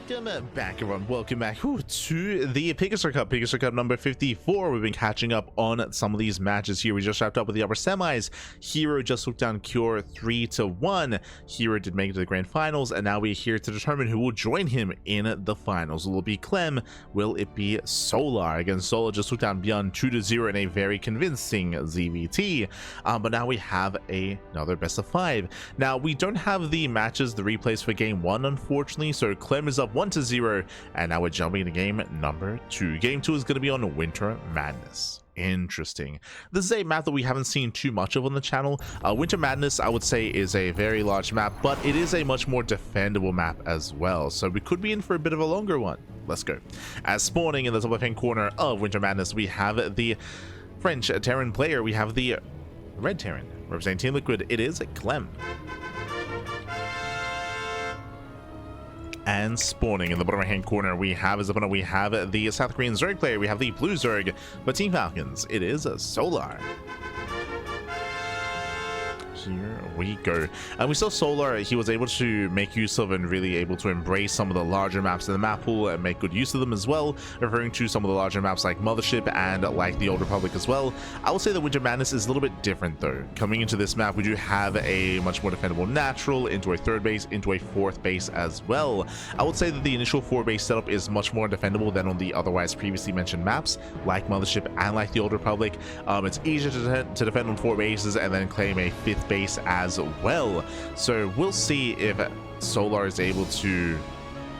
Welcome back, everyone. Welcome back to the PiGosaur Cup. PiGosaur Cup number 54. We've been catching up on some of these matches here. We just wrapped up with the upper semis. Hero just took down Cure 3-1. Hero did make it to the grand finals, and now we're here to determine who will join him in the finals. Will it be Clem? Will it be Solar? Again, Solar just took down Beyond 2-0 in a very convincing ZVT. But now we have another best of 5. Now, we don't have the matches, the replays for game 1, unfortunately, so Clem is up 1-0, and now we're jumping into game number 2. Game 2 is going to be on Winter Madness. Interesting. This is a map that we haven't seen too much of on the channel. Winter Madness, I would say, is a very large map, but it is a much more defendable map as well, so we could be in for a bit of a longer one. Let's go. As spawning in the top left-hand corner of Winter Madness, we have the French Terran player. We have the Red Terran representing Team Liquid. It is Clem. And spawning in the bottom right hand corner, we have as opponent, we have the South Korean Zerg player, we have the Blue Zerg, but Team Falcons, it is Solar. Here we go. And we saw Solar, he was able to make use of and really able to embrace some of the larger maps in the map pool and make good use of them as well, referring to some of the larger maps like Mothership and like the Old Republic as well. I would say that Winter Madness is a little bit different though. Coming into this map, we do have a much more defendable natural, into a third base, into a fourth base as well. I would say that the initial 4-base setup is much more defendable than on the otherwise previously mentioned maps like Mothership and like the Old Republic. It's easier to defend on 4 bases and then claim a 5th base as well. So we'll see if Solar is able to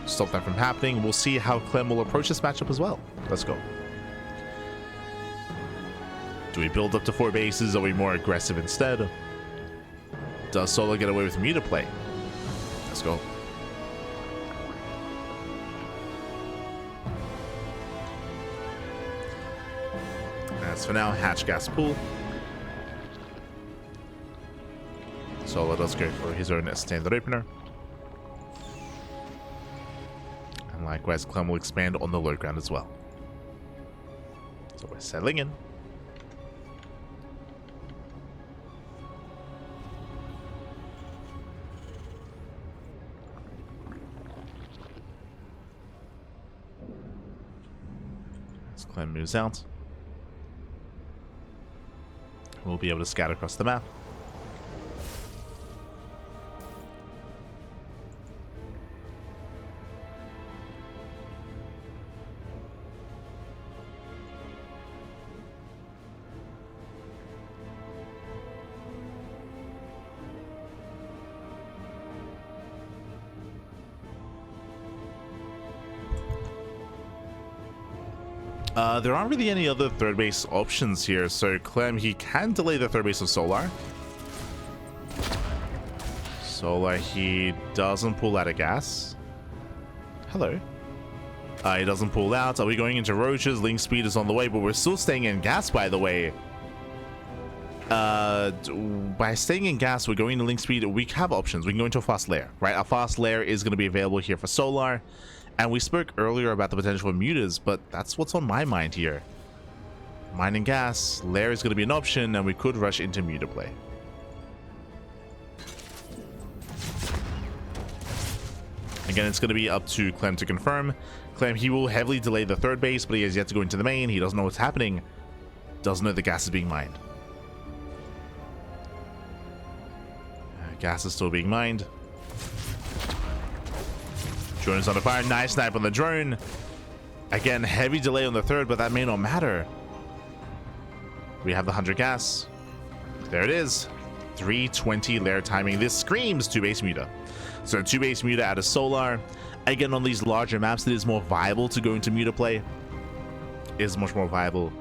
stop that from happening. We'll see how Clem will approach this matchup as well. Let's go. Do we build up to 4 bases? Are we more aggressive instead? Does Solar get away with meter play? Let's go. As for now, hatch gas pool. Solar does go for his own standard opener. And likewise, Clem will expand on the low ground as well. So we're settling in. As Clem moves out, we'll be able to scatter across the map. There aren't really any other third base options here, so Clem, he can delay the third base of Solar. Solar, he doesn't pull out of gas. Hello. He doesn't pull out. Are we going into roaches? Link speed is on the way, but we're still staying in gas, by the way. By staying in gas, we're going to link speed. We have options. We can go into a fast lair, right? A fast lair is going to be available here for Solar. And we spoke earlier about the potential for mutas, but that's what's on my mind here. Mining gas, lair is going to be an option, and we could rush into muta play. Again, it's going to be up to Clem to confirm. Clem, he will heavily delay the third base, but he has yet to go into the main. He doesn't know what's happening. Doesn't know the gas is being mined. Gas is still being mined. Drone is under fire. Nice snipe on the drone. Again, heavy delay on the third, but that may not matter. We have the 100 gas. There it is. 320 lair timing. This screams 2-base muta. So 2-base muta out of Solar. Again, on these larger maps, it is more viable to go into muta play. It is much more viable.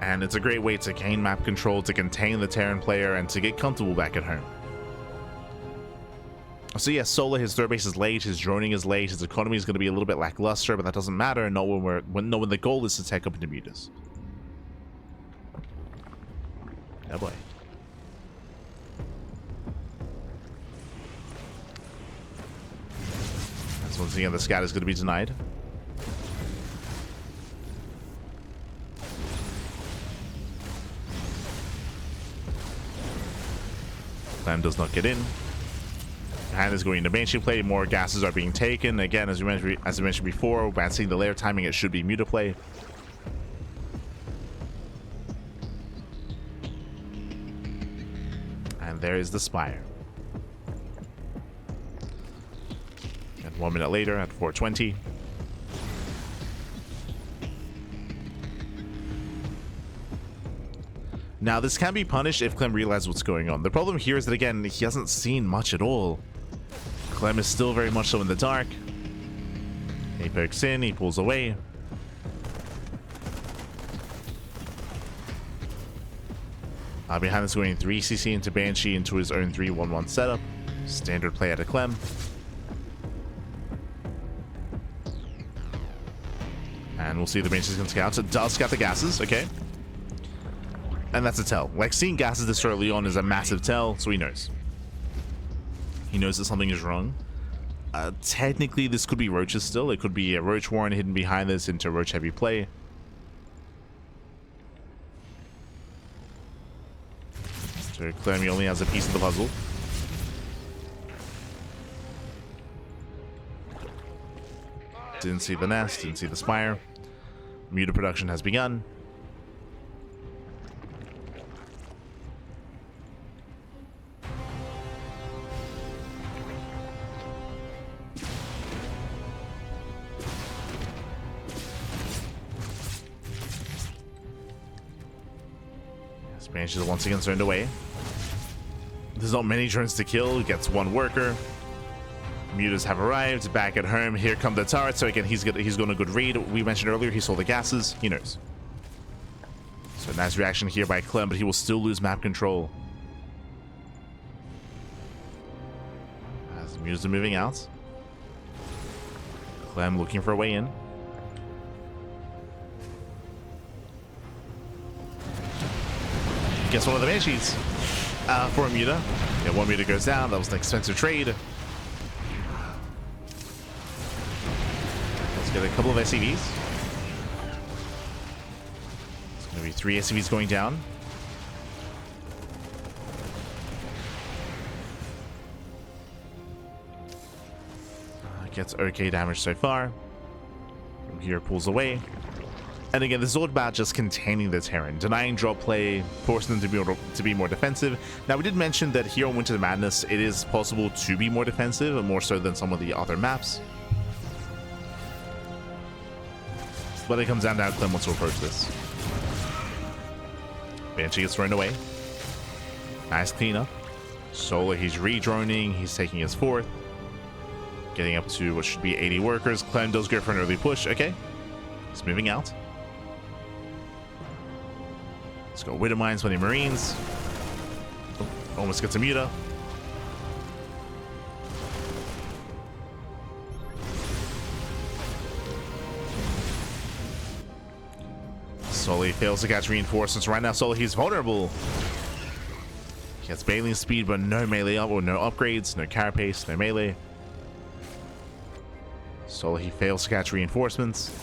And it's a great way to gain map control, to contain the Terran player, and to get comfortable back at home. So yeah, Solar, his third base is late, his droning is late, his economy is going to be a little bit lackluster, but that doesn't matter. Not when the goal is to take up into mutas. Oh boy. So once again, the scat is going to be denied. Clem does not get in. behind is going into Banshee play. More gases are being taken. Again, as we mentioned before, by seeing the layer timing, it should be Muta play. And there is the Spire. And 1 minute later at 4:20. Now, this can be punished if Clem realizes what's going on. The problem here is that, again, he hasn't seen much at all. Clem is still very much so in the dark. He pokes in, he pulls away. Behind is going 3cc into Banshee into his own 3-1-1 setup. Standard play out of Clem. And we'll see the Banshee's going to scout. It does scout the gases, okay. And that's a tell. Like, seeing gases this early on is a massive tell, so he knows. He knows that something is wrong. Technically, this could be Roaches still. It could be a Roach Warren hidden behind this into Roach heavy play. So Clem only has a piece of the puzzle. Didn't see the nest, didn't see the Spire. Muta production has begun. Banshees are once again turned away. There's not many drones to kill. He gets one worker. Mutas have arrived. Back at home. Here come the turrets. So again, he's going a good read. We mentioned earlier he saw the gases. He knows. So nice reaction here by Clem, but he will still lose map control. As the Mutas are moving out. Clem looking for a way in. Gets one of the Banshees for a Muta. Yeah, one Muta goes down. That was an expensive trade. Let's get a couple of SCVs. It's going to be 3 SCVs going down. Gets okay damage so far. From here, pulls away. And again, this is all about just containing the Terran, denying drop play, forcing them to be more defensive. Now, we did mention that here on Winter Madness, it is possible to be more defensive, more so than some of the other maps. But it comes down to how Clem wants to approach this. Banshee gets thrown away. Nice cleanup. Solar, he's redroning, he's taking his 4th. Getting up to what should be 80 workers. Clem does go for an early push, okay. He's moving out. Let's go Widow Mines, 20 Marines. Oh, almost gets a Muta. Sully fails to catch reinforcements. Right now, Sully, he's vulnerable. He has Baleen speed, but no melee up or no upgrades, no carapace, no melee. Sully, he fails to catch reinforcements.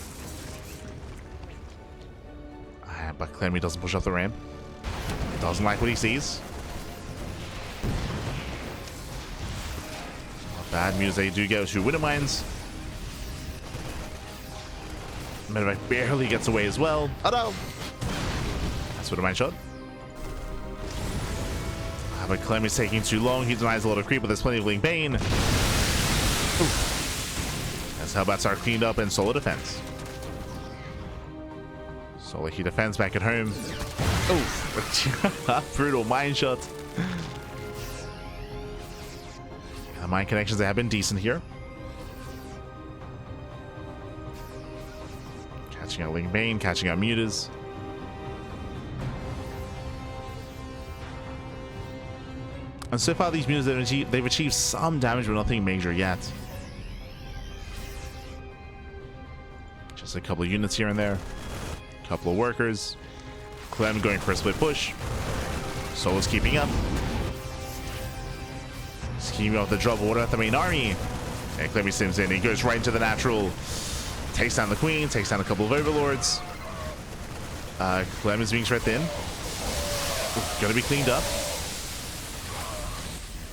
But Clem doesn't push up the ramp. Doesn't like what he sees. Not bad. Mutas, they do go to Widow Mines. Medevac barely gets away as well. Oh no! That's Widow Mine shot. But Clem is taking too long. He denies a lot of creep, but there's plenty of Link Bane. That's how bats are cleaned up in solo defense. So he defends back at home. Oh, brutal mine shot. The mine connections have been decent here. Catching out Link Bane, catching out Mutas. And so far, these Mutas, they've achieved some damage, but nothing major yet. Just a couple of units here and there. Couple of workers. Clem going for a split push. Solo's keeping up. He's keeping up the drop order at the main army. And Clem sims in. He goes right into the natural. Takes down the queen. Takes down a couple of overlords. Clem is being stretched in. Gotta be cleaned up.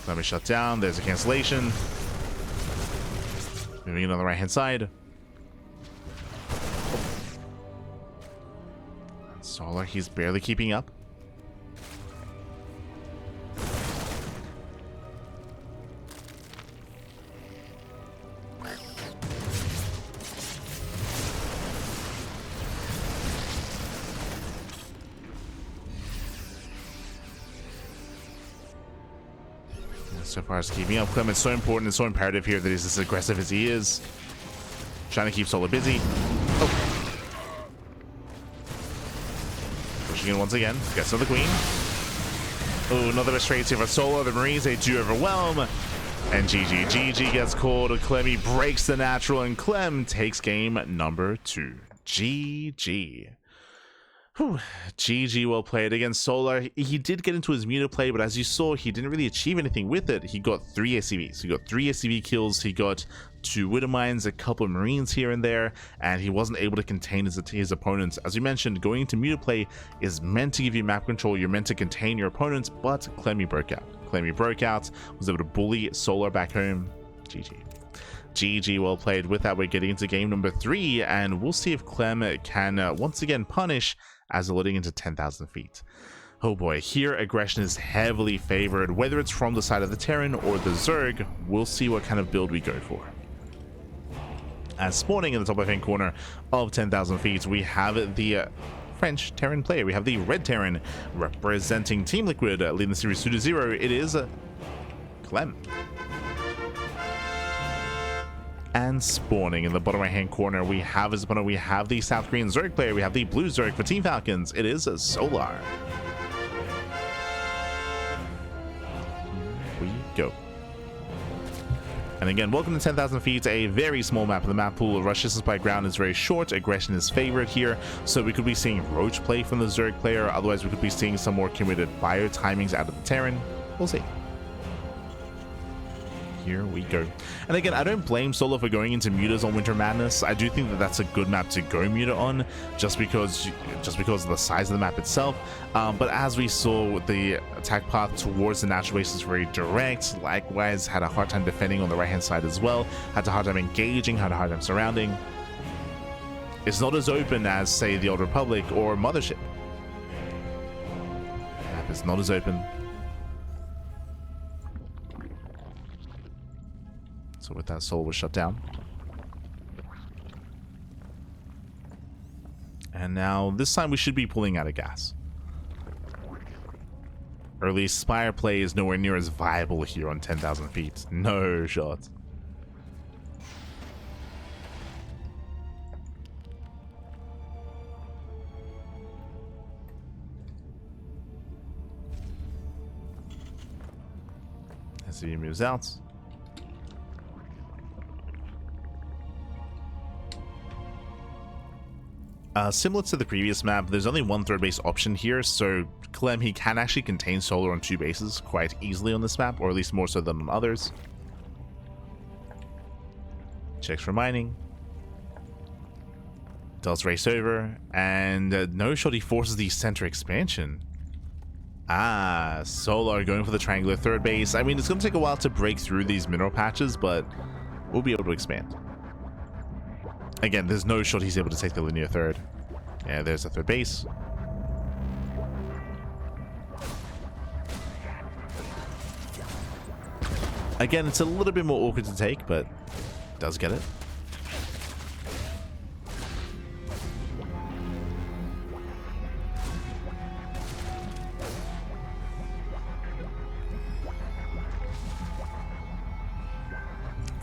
Let me shut down. There's a cancellation. Moving in on the right hand side. Solar, he's barely keeping up. So far as keeping up, Clem, it's so important and so imperative here that he's as aggressive as he is. Trying to keep Solar busy. Oh. Pushing in once again. Gets to the Queen. Oh, another restraint here for Solar. The Marines, they do overwhelm. And GG gets called. Clem breaks the natural, and Clem takes game number 2. GG. Whew. GG, well played against Solar. He did get into his Muta play, but as you saw, he didn't really achieve anything with it. He got 3 SCVs. He got 3 SCV kills. He got 2 Widow Mines, a couple of Marines here and there, and he wasn't able to contain his opponents. As you mentioned, going into Muta play is meant to give you map control. You're meant to contain your opponents, but Clemmy broke out. Clemmy broke out, was able to bully Solar back home. GG. GG, well played. With that, we're getting into game number 3, and we'll see if Clem can once again punish as we're loading into 10,000 feet. Oh boy, here aggression is heavily favored, whether it's from the side of the Terran or the Zerg. We'll see what kind of build we go for. As spawning in the top left-hand corner of 10,000 feet, we have the French Terran player. We have the Red Terran representing Team Liquid, leading the series 2-0. It is Clem. And spawning in the bottom right hand corner, we have as opponent, we have the South Korean Zerg player, we have the blue Zerg for Team Falcons. It is Solar. Here we go. And again, welcome to 10,000 feet, a very small map of the map pool. Rush distance by ground is very short. Aggression is favored here, so we could be seeing Roach play from the Zerg player. Otherwise, we could be seeing some more committed bio timings out of the Terran. We'll see. Here we go. And again, I don't blame Solar for going into Mutas on Winter Madness. I do think that that's a good map to go Muta on, just because of the size of the map itself. But as we saw, the attack path towards the natural base is very direct. Likewise, had a hard time defending on the right hand side as well. Had a hard time engaging, had a hard time surrounding. It's not as open as, say, the Old Republic or Mothership. The map is not as open. So with that, Solar was shut down. And now, this time we should be pulling out of gas. Or at least Spire play is nowhere near as viable here on 10,000 feet. No shot. As he moves out. Similar to the previous map, there's only one third base option here, so Clem, he can actually contain Solar on 2 bases quite easily on this map, or at least more so than on others. Checks for mining. Does race over, and no shot, he forces the center expansion. Ah, Solar going for the triangular third base. I mean, it's going to take a while to break through these mineral patches, but we'll be able to expand. Again, there's no shot he's able to take the linear third. Yeah, there's the third base. Again, it's a little bit more awkward to take, but does get it.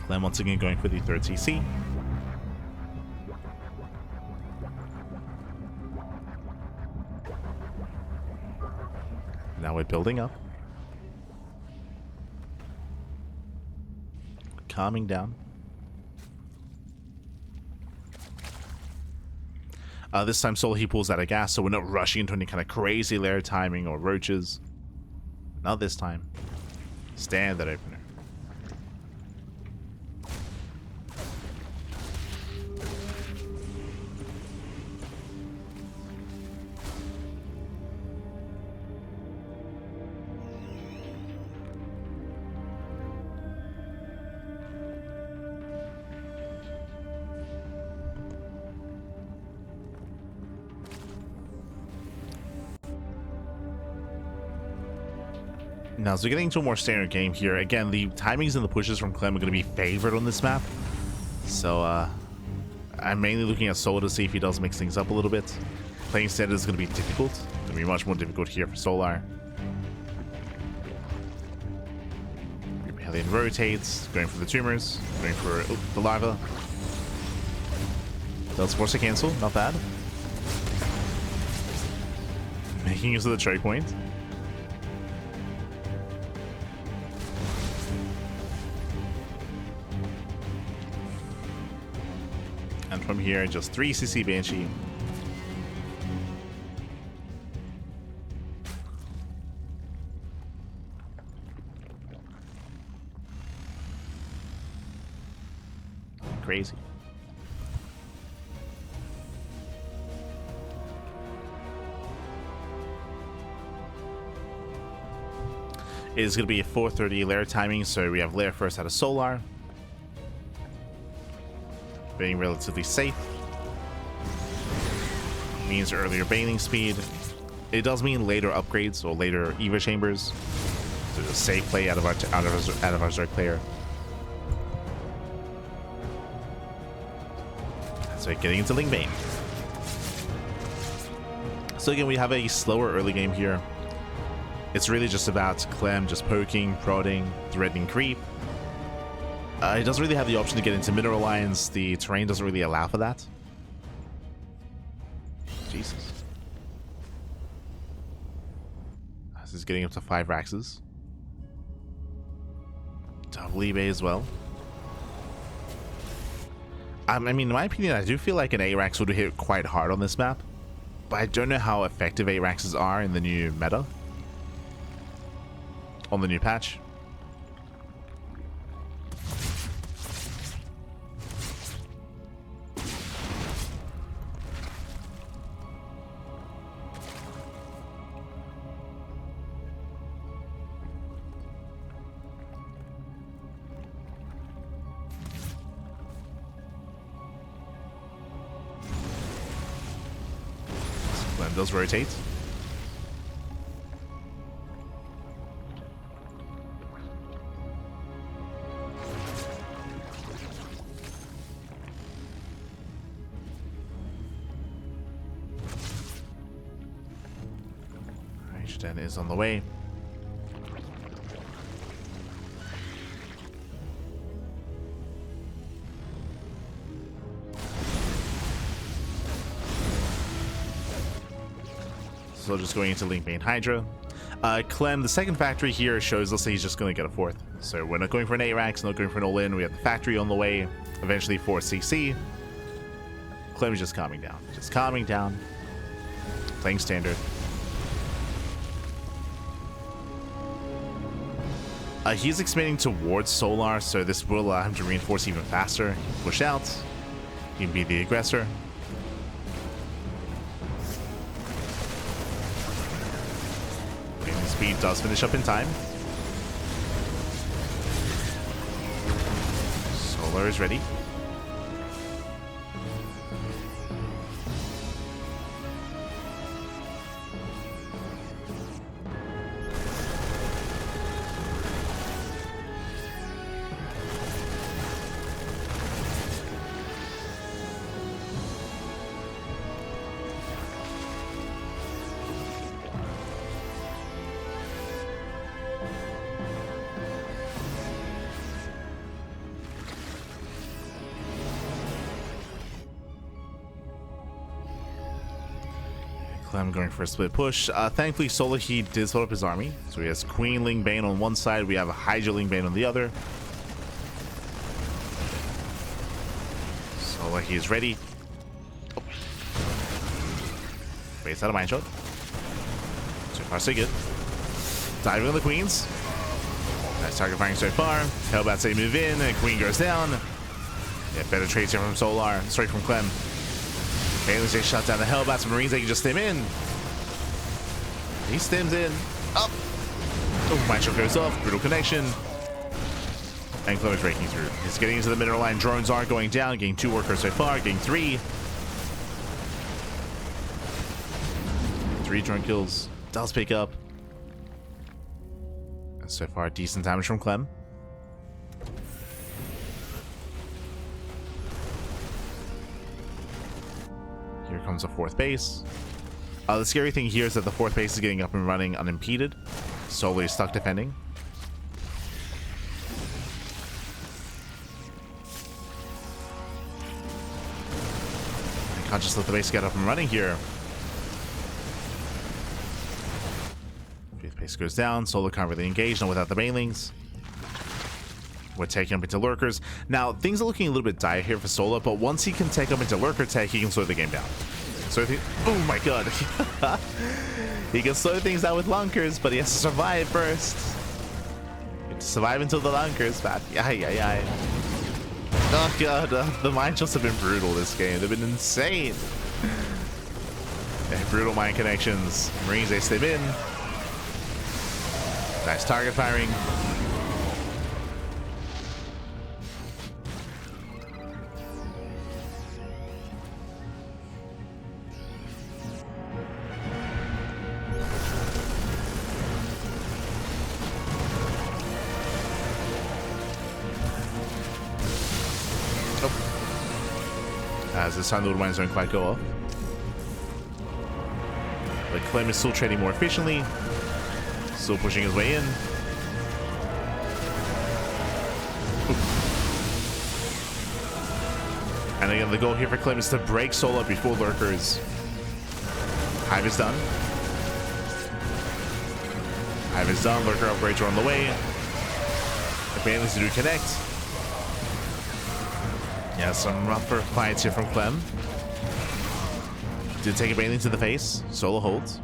Clem once again going for the third CC. Now we're building up. Calming down. This time Solar, he pulls out of gas, so we're not rushing into any kind of crazy layer timing or roaches. Not this time. Standard opener. Now, so getting into a more standard game here. Again, the timings and the pushes from Clem are going to be favored on this map. So, I'm mainly looking at Solar to see if he does mix things up a little bit. Playing standard is going to be difficult. It's going to be much more difficult here for Solar. Repellion rotates, going for the tumors, going for the larva. Does force a cancel, not bad. Making use of the choke point. And from here, just 3 CC Banshee. Crazy. It is going to be a 4:30 lair timing, so we have lair first out of Solar. Being relatively safe. Means earlier baning speed. It does mean later upgrades or later Eva chambers. So just safe play out of our Zerg player. So getting into Ling Bane. So again, we have a slower early game here. It's really just about Clem just poking, prodding, threatening creep. He doesn't really have the option to get into Mineral Lines. The terrain doesn't really allow for that. Jesus. This is getting up to 5 Raxes. Double eBay as well. I mean, in my opinion, I do feel like an A-Rax would hit quite hard on this map. But I don't know how effective A-Raxes are in the new meta. On the new patch. Clem does rotate. Then is on the way. So just going into Link Main Hydra. Clem, the second factory here shows us that he's just going to get a 4th. So we're not going for an A-Rax, not going for an all-in. We have the factory on the way. Eventually 4 CC. Clem is just calming down. Just calming down. Playing standard. He's expanding towards Solar, so this will allow him to reinforce even faster. Push out. He can be the aggressor. Gaining speed does finish up in time. Solar is ready. Clem going for a split push. Thankfully, Solar he did split up his army. So he has Queen Ling Bane on one side. We have a Hydra Ling Bane on the other. Solar he is ready. Oh. Base out of Mind Shot. So far, so good. Diving on the Queens. Nice target firing so far. Hellbats they move in. And Queen goes down. Yeah, better trades here from Solar. Straight from Clem. Bailey's just shut down the Hellbats. Marines, they can just stim in. He stims in. Up. Oh, Mind Shot goes off. Brutal connection. And Clem is breaking through. He's getting into the mineral line. Drones are going down. Getting 2 workers so far. Getting 3. 3 drone kills. Does pick up. So far, decent damage from Clem. Here comes the fourth base. The scary thing here is that the fourth base is getting up and running unimpeded. Solo is stuck defending. I can't just let the base get up and running here. Fifth base goes down. Solo can't really engage, not without the banelings. We're taking him into lurkers. Now, things are looking a little bit dire here for Solo, but once he can take him into lurker tech, he can slow the game down. So oh my god. He can slow things down with lunkers, but he has to survive first. He has to survive until the lunkers, but yeah. Oh god, the mine shots have been brutal this game. They've been insane. Brutal mine connections. Marines, they step in. Nice target firing. As this time the little mines don't quite go off. But Clem is still trading more efficiently. Still pushing his way in. Oof. And again, the goal here for Clem is to break Solo before lurkers. Hive is done. Hive is done. Lurker upgrades are on the way. The Bailey's do connect. Yeah, some rougher fights here from Clem. Did take a bailing to the face. Solo holds.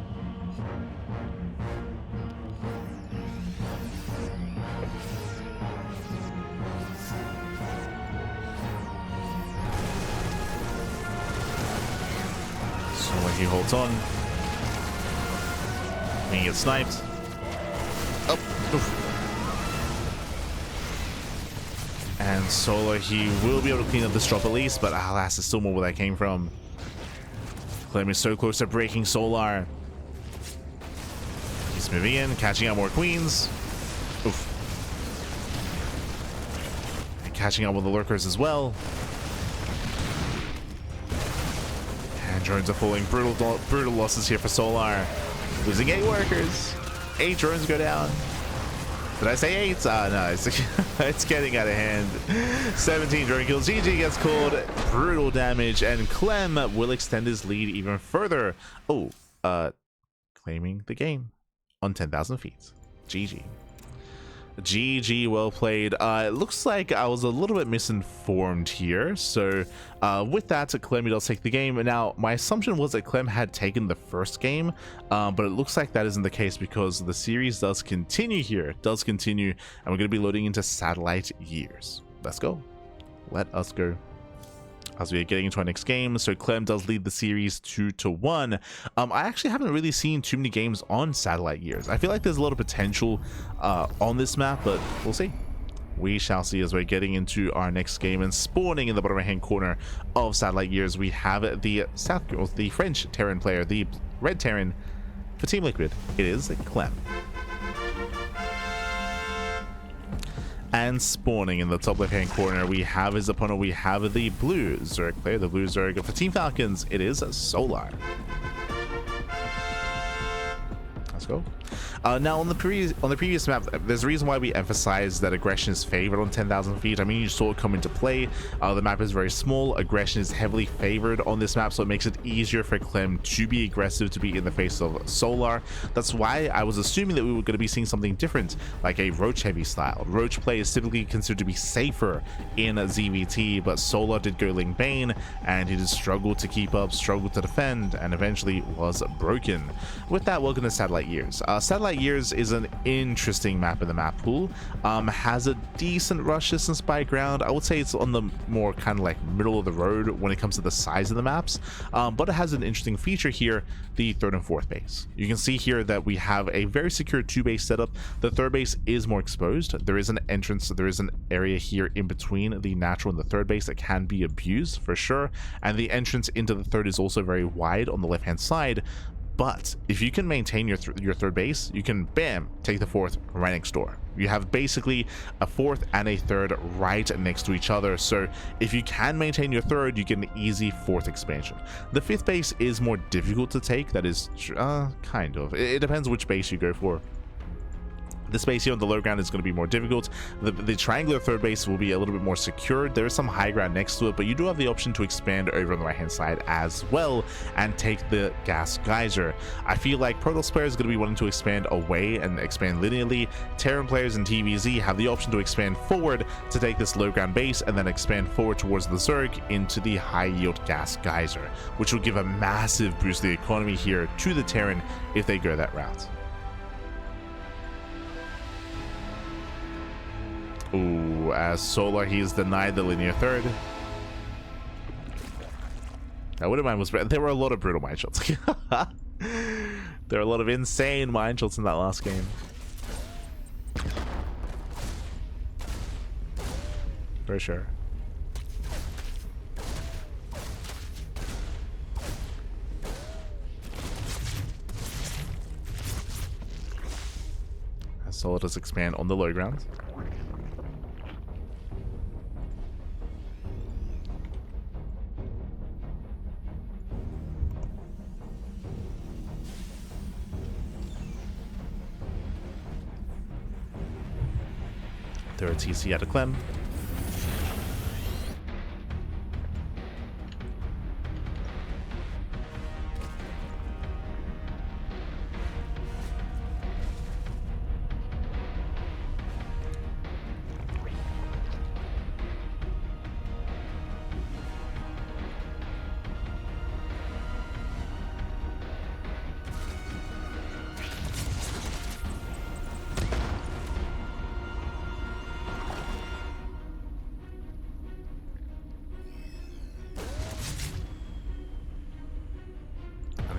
Solo, he holds on. He gets sniped. Oh, oof. And Solo, he will be able to clean up this drop at least, but alas, there's still more where that came from. Clem is so close to breaking Solar. He's moving in, catching out more queens. Oof. And catching up with the lurkers as well. And drones are falling. Brutal losses here for Solar. Losing 8 workers. 8 drones go down. Did I say 8? No, it's getting out of hand. 17 drone kills. GG gets called. Brutal damage, and Clem will extend his lead even further. Oh, claiming the game on 10,000 feet. GG. GG, well played. It looks like I was a little bit misinformed here. So with that, Clem does take the game. Now, my assumption was that Clem had taken the first game, but it looks like that isn't the case because the series does continue here. It does continue, and we're going to be loading into satellite years. Let's go. Let us go. As we are getting into our next game, so Clem does lead the series 2-1. I actually haven't really seen too many games on satellite years. I feel like there's a lot of potential on this map, but we'll see. We shall see as we're getting into our next game. And spawning in the bottom right hand corner of satellite years, we have the the French Terran player, the Red Terran for Team Liquid. It is Clem. And spawning in the top left hand corner, we have his opponent. We have the blue Zerg player, the blue Zerg for Team Falcons. It is Solar. Let's go. Now on the previous map, there's a reason why we emphasize that aggression is favored on 10,000 feet. I mean, you saw it come into play. The map is very small. Aggression is heavily favored on this map, so it makes it easier for Clem to be aggressive, to be in the face of Solar. That's why I was assuming that we were going to be seeing something different, like a Roach heavy style. Roach play is typically considered to be safer in ZVT, but Solar did go Ling Bane, and he just struggled to keep up, struggled to defend, and eventually was broken. With that, welcome to Satellite Years. Satellite Years is an interesting map in the map pool. Has a decent rush distance by ground. I would say it's on the more kind of like middle of the road when it comes to the size of the maps, but it has an interesting feature here, the third and fourth base. You can see here that we have a very secure 2-base setup. The third base is more exposed. There is an entrance, there is an area here in between the natural and the third base that can be abused for sure, and the entrance into the third is also very wide on the left hand side. But if you can maintain your third base, you can, bam, take the fourth right next door. You have basically a fourth and a third right next to each other. So if you can maintain your third, you get an easy fourth expansion. The fifth base is more difficult to take. That is kind of. It depends which base you go for. The space here on the low ground is going to be more difficult. The triangular third base will be a little bit more secured. There is some high ground next to it, but you do have the option to expand over on the right hand side as well and take the gas geyser. I feel like Protoss players are going to be wanting to expand away and expand linearly. Terran players and TvZ have the option to expand forward to take this low ground base and then expand forward towards the Zerg into the high yield gas geyser, which will give a massive boost to the economy here to the Terran if they go that route. Ooh, as Solar, he's denied the linear third. I wouldn't mind was there were a lot of brutal mine shots. There were a lot of insane mine shots in that last game. For sure. As Solar does expand on the low ground. Third TC out of Clem.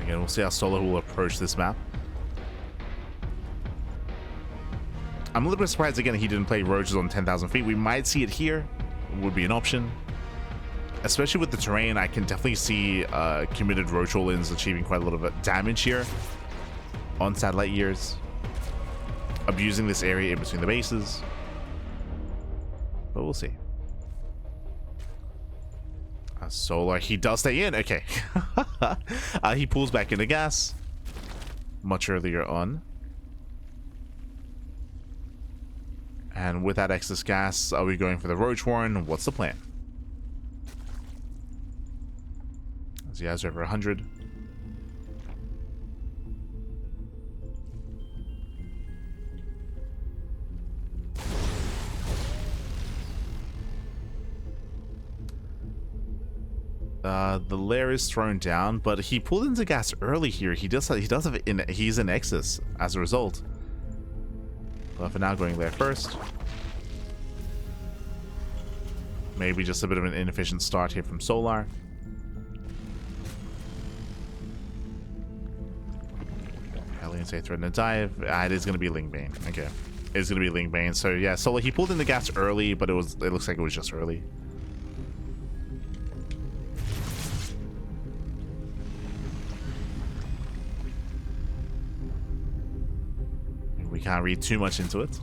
Again, we'll see how Solo will approach this map. I'm a little bit surprised again he didn't play Roaches on 10,000 feet. We might see it here. It would be an option. Especially with the terrain, I can definitely see committed Roach all-ins achieving quite a lot of damage here on satellite years. Abusing this area in between the bases. But we'll see. Solar, he does stay in. Okay. He pulls back into gas much earlier on. And with that excess gas, are we going for the Roach Warren? What's the plan? As he has over 100. The lair is thrown down, but he pulled into gas early here. He's in excess as a result. But for now, going lair first. Maybe just a bit of an inefficient start here from Solar. Aliens say threaten to dive. It is going to be Lingbane. Okay, it's going to be Lingbane. So yeah, Solar, he pulled in the gas early, but it looks like it was just early. We can't read too much into it.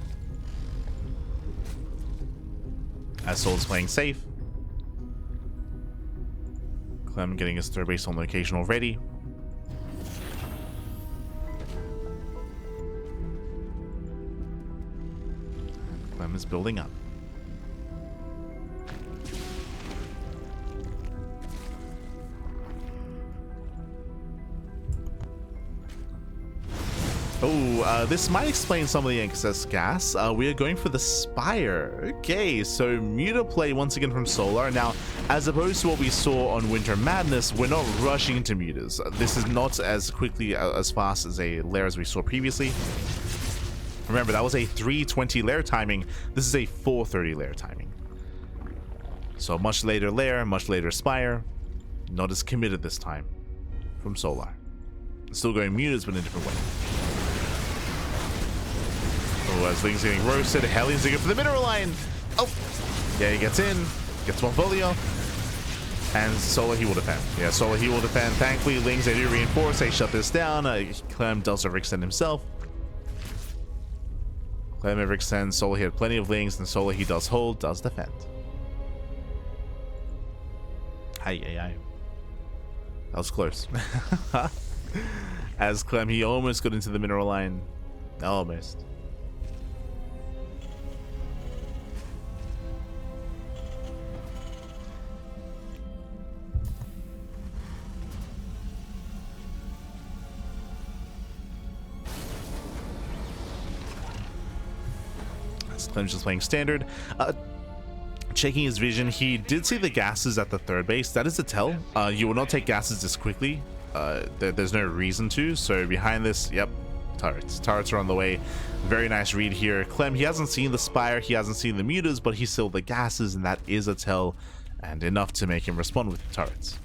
As Soul's playing safe. Clem getting his third base on location already. Clem is building up. Oh, this might explain some of the excess gas. We are going for the Spire. Okay, so Muta play once again from Solar. Now, as opposed to what we saw on Winter Madness, we're not rushing into Mutas. This is not as quickly, as fast as a lair as we saw previously. Remember, that was a 320 lair timing. This is a 430 lair timing. So much later lair, much later Spire. Not as committed this time from Solar. Still going Mutas, but in a different way. Oh, as Ling's getting roasted, Hellions looking for the mineral line. Oh, yeah, he gets in, gets one folio. And Solar, he will defend. Yeah, Solar, he will defend. Thankfully, Lings, they do reinforce. They shut this down. Clem does overextend himself. Clem overextends. Solar, he had plenty of Lings. And Solar, he does hold, does defend. That was close. As Clem, he almost got into the mineral line. Almost. Clem's just playing standard. Checking his vision, he did see the gases at the third base. That is a tell. You will not take gases this quickly. There's no reason to. So behind this, yep, turrets. Turrets are on the way. Very nice read here. Clem, he hasn't seen the Spire, he hasn't seen the mutas, but he saw the gases, and that is a tell, and enough to make him respond with the turrets.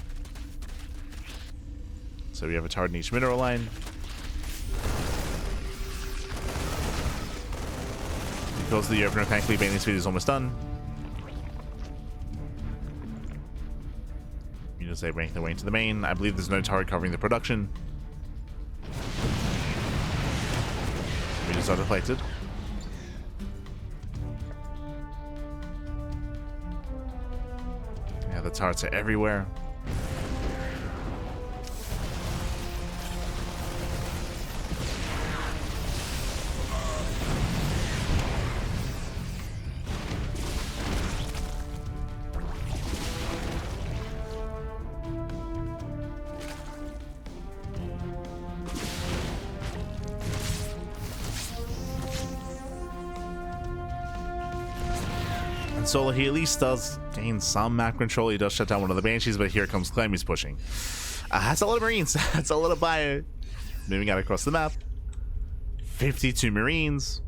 So we have a turret in each mineral line. Goes to the opener. Thankfully, Bane's speed is almost done. Mutas, they break their way into the main. I believe there's no turret covering the production. Mutas are deflected. Yeah, the turrets are everywhere. Solar, he at least does gain some map control. He does shut down one of the Banshees, but here comes Clem, he's pushing. That's a lot of Marines. That's a lot of bio. Moving out across the map. 52 Marines.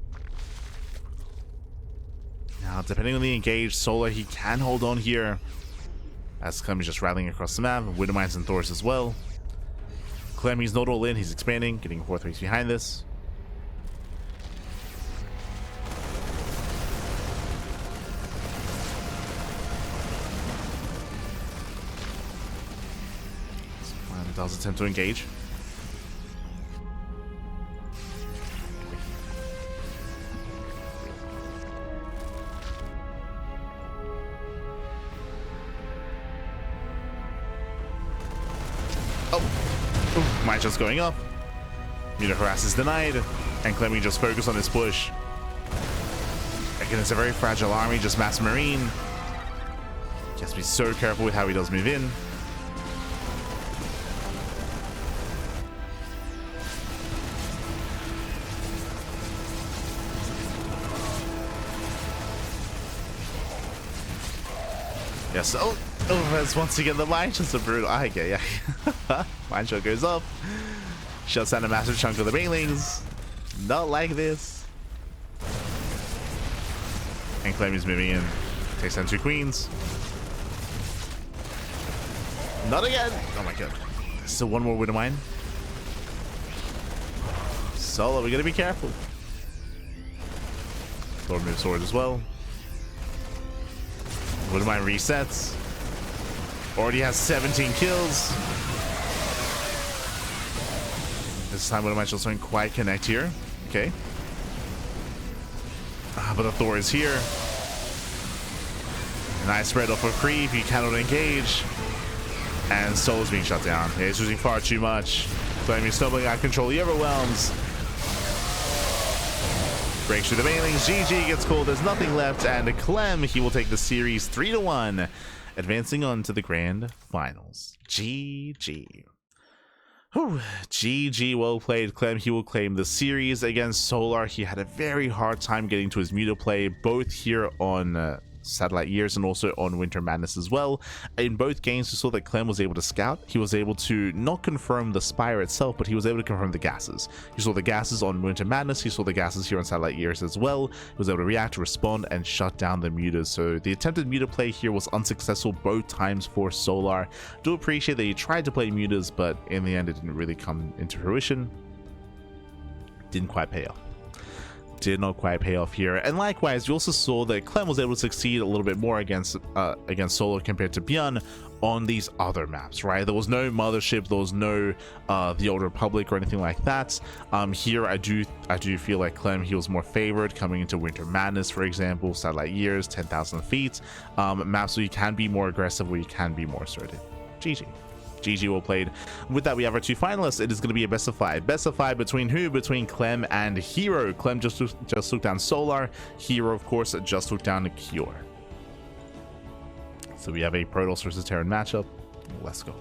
Now, depending on the engaged, Solar, he can hold on here. As Clem is just rattling across the map. Widowmines and Thors as well. Clem, he's not all in. He's expanding, getting 4th race behind this. Does attempt to engage. Oh, might just going up. Muta harass is denied, and Clem just focus on his push. Again, it's a very fragile army, just mass marine. He has to be so careful with how he does move in. Yes, oh, that's once again the mine just a brutal. Okay, yeah. Mine shot goes up. Shuts down a massive chunk of the banelings. Not like this. And Clem is moving in. Takes down 2 queens. Not again. Oh my god. Still one more Widow Mine. Solo, we gotta be careful. Lord moves sword as well. Widow Mine resets. Already has 17 kills. This time Widow Mine just don't quite connect here. Okay. But the Thor is here. Nice spread off of creep. He cannot engage. And Soul's being shut down. He's using far too much. Clem stumbling out of control. He overwhelms. Breaks through the banelings. GG gets called. There's nothing left. And Clem, he will take the series 3-1. Advancing on to the grand finals. GG. Whew. GG, well played, Clem. He will claim the series against Solar. He had a very hard time getting to his Muta play, both here on Satellite Years and also on Winter Madness as well. In both games, we saw that Clem was able to scout. He was able to not confirm the Spire itself, but he was able to confirm the gases. He saw the gases on Winter Madness. He saw the gases here on Satellite Years as well. He was able to react, respond, and shut down the mutas. So the attempted muta play here was unsuccessful both times for Solar. Do appreciate that he tried to play mutas, but in the end, it didn't really come into fruition. Didn't quite pay off. did not quite pay off here. And likewise, you also saw that Clem was able to succeed a little bit more against Solo compared to Bjorn on these other maps, right? There was no Mothership, there was no the Old Republic or anything like that. Here I do feel like Clem, he was more favored coming into Winter Madness, for example, Satellite Years, 10,000 feet, maps where you can be more aggressive, where you can be more assertive. GG well played. With that, we have our 2 finalists. It is going to be a best of 5. Best of 5 between who? Between Clem and Hero. Clem just took down Solar. Hero, of course, just took down Cure. So we have a Protoss versus Terran matchup. Let's go.